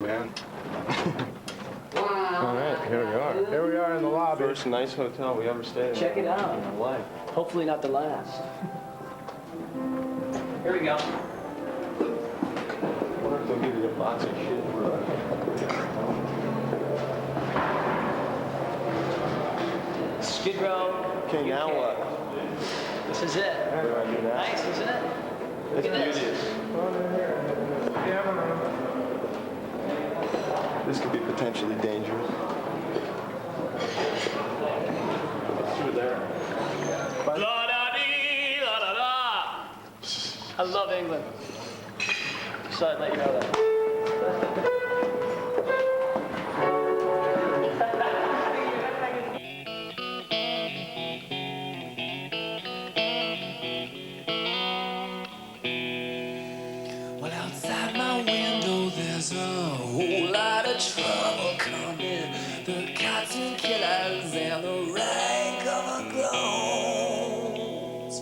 man. All right, here we are. Here we are in the lobby. First nice hotel we ever stayed in. Check it out. In our life. Hopefully not the last. Here we go. I wonder if they'll give you lots of shit for Skid Row. Okay, now what? This is it. What do I do now? Nice, isn't it? Look at this. This could be potentially dangerous. Through there. La-da-dee, la-da-da. I love England. So I'd let you know that. Well, outside my window, there's a whole lot of trouble coming. The cartoon killers and the rank of the clones.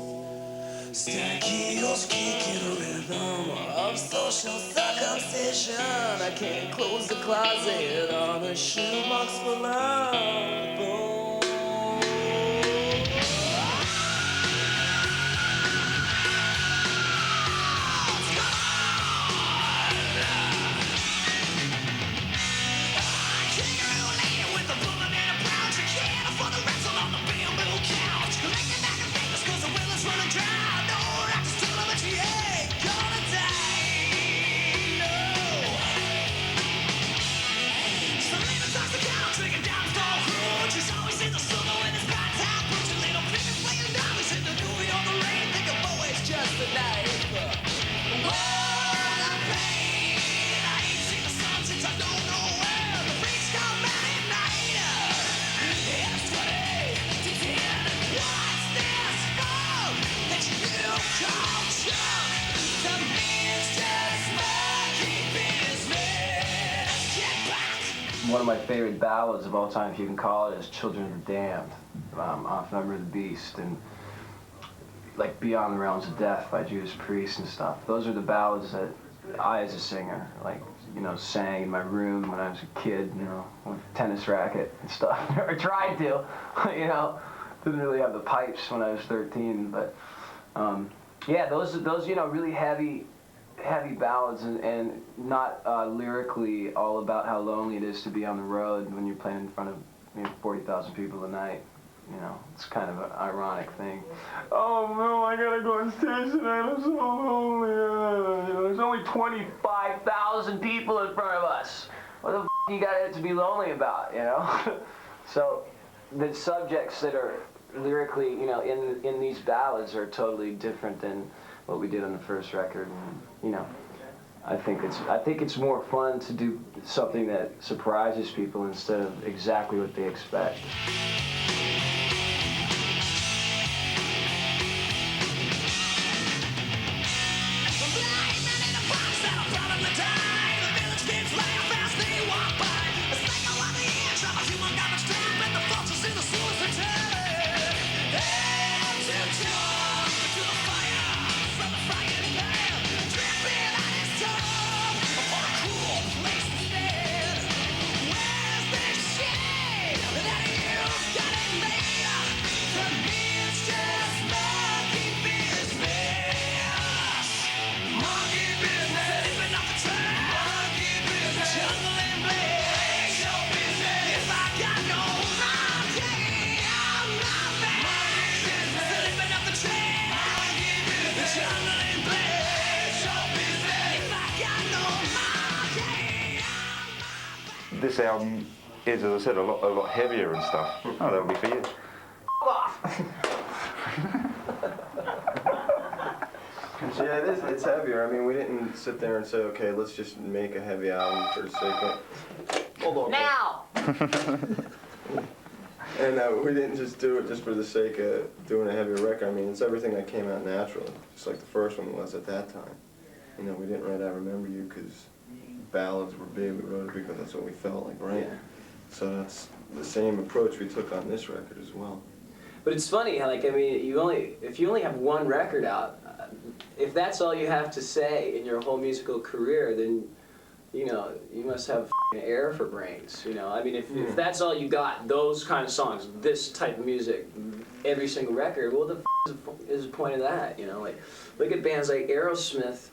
Static heels kicking a rhythm of social circumcision. I can't close the closet on a shoebox full of bones. One of my favorite ballads of all time, if you can call it, is Children of the Damned, off Number of the Beast, and like Beyond the Realms of Death by Judas Priest and stuff. Those are the ballads that I, as a singer, like, you know, sang in my room when I was a kid, you know, with a tennis racket and stuff, or tried to, you know. Didn't really have the pipes when I was 13, but yeah, those, you know, really heavy ballads and not lyrically all about how lonely it is to be on the road when you're playing in front of 40,000 people a night. You know, it's kind of an ironic thing. Oh no, I gotta go on stage tonight, I'm so lonely. You know, there's only 25,000 people in front of us. What the f you got it to be lonely about, you know? So the subjects that are lyrically, you know, in these ballads are totally different than what we did on the first record. And, you know, I think it's more fun to do something that surprises people instead of exactly what they expect. This album is, as I said, a lot heavier and stuff. Oh, that'll be for you. Yeah, it's heavier. I mean, we didn't sit there and say, okay, let's just make a heavy album for the sake of... Hold on. Now! And we didn't just do it just for the sake of doing a heavier record. I mean, it's everything that came out naturally, just like the first one was at that time. You know, we didn't write I Remember You because ballads were big. We wrote it because that's what we felt like writing. Yeah. So that's the same approach we took on this record as well. But it's funny, like, I mean, if you only have one record out, if that's all you have to say in your whole musical career, then you know, you must have air for brains, you know. I mean, if that's all you got, those kind of songs, this type of music, every single record, well, is the point of that, you know? Like, look at bands like Aerosmith,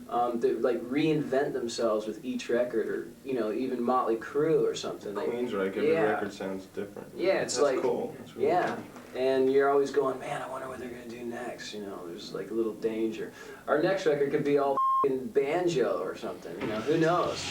that like reinvent themselves with each record, or, you know, even Motley Crue or something. Like, Queensryche, every record sounds different. Yeah, it's That's like, cool. That's really yeah. cool. And you're always going, man, I wonder what they're gonna do next, you know, there's like a little danger. Our next record could be all banjo or something, you know, who knows?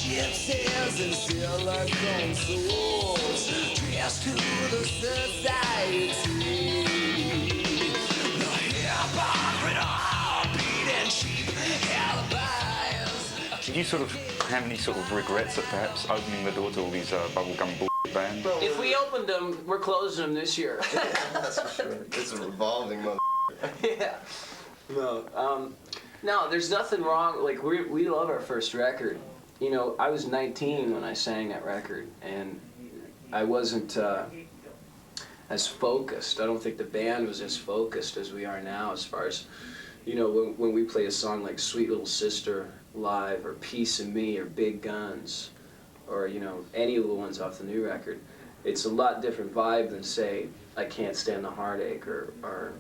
Gypsies and silicone souls dressed to the society. The hypocrite heartbeat and cheap alibis. Did you sort of have any sort of regrets at perhaps opening the door to all these bubblegum bullshit bands? If we opened them, we're closing them this year. That's for sure. It's a revolving mother. Yeah. No, there's nothing wrong. Like, we love our first record. You know, I was 19 when I sang that record, and I wasn't as focused. I don't think the band was as focused as we are now, as far as, you know, when we play a song like Sweet Little Sister live, or Peace and Me, or Big Guns, or, you know, any of the ones off the new record. It's a lot different vibe than, say, I Can't Stand the Heartache, or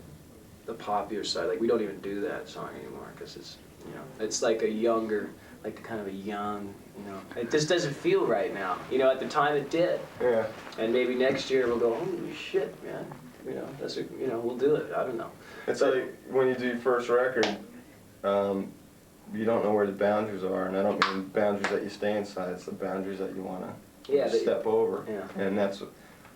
the poppier side. Like, we don't even do that song anymore, because it's, you know, it's like a younger, like kind of a young, you know, it just doesn't feel right now. You know, at the time it did. Yeah. And maybe next year we'll go, holy shit, man. You know, that's a, you know, we'll do it. I don't know. It's like when you do your first record, you don't know where the boundaries are, and I don't mean boundaries that you stay inside. It's the boundaries that you want to step over. Yeah. And that's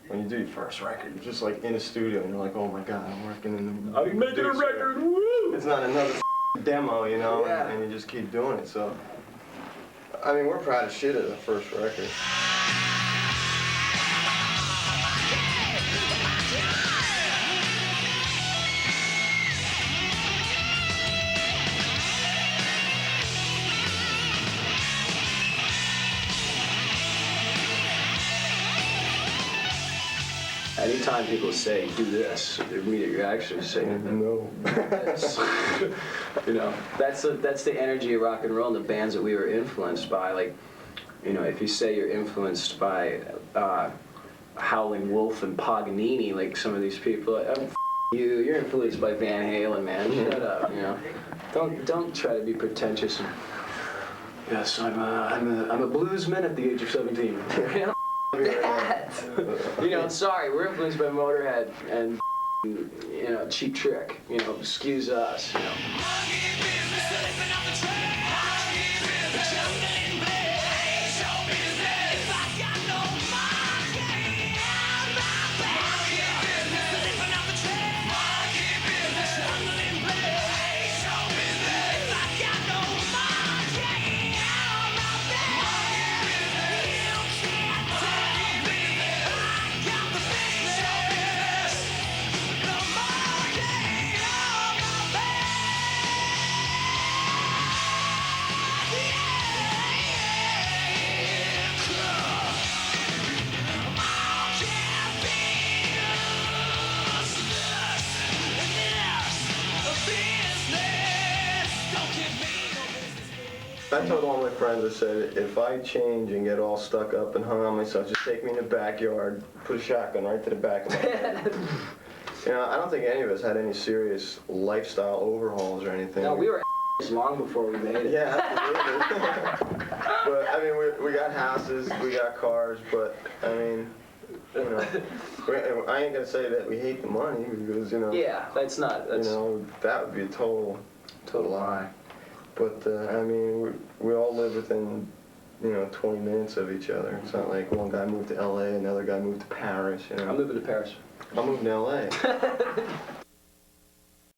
when you do your first record. You're just like in a studio, and you're like, oh my god, I'm working in the. I'm making a record. Woo! It's not another demo, you know, Yeah. and you just keep doing it. So, I mean, we're proud of shit of the first record. Anytime people say, do this, their immediate reaction is saying, No. this. You know, that's the energy of rock and roll and the bands that we were influenced by. Like, you know, if you say you're influenced by Howling Wolf and Paganini, like some of these people, you're influenced by Van Halen, man. Shut up, you know. Don't try to be pretentious. And, yes, I'm a bluesman at the age of 17. You know? You know, sorry, we're influenced by Motorhead and, you know, Cheap Trick. You know, excuse us, you know. I told all my friends, I said, if I change and get all stuck up and hung on myself, just take me in the backyard, put a shotgun right to the back of my head. You know, I don't think any of us had any serious lifestyle overhauls or anything. No, we were long before we made it. Yeah, absolutely. But, I mean, we got houses, we got cars, but, I mean, you know, I ain't gonna say that we hate the money, because, you know. Yeah, that's not, You know, that would be a total lie. But, I mean, we all live within, you know, 20 minutes of each other. It's not like one guy moved to LA, another guy moved to Paris, you know. I'm moving to Paris. I'm moving to LA.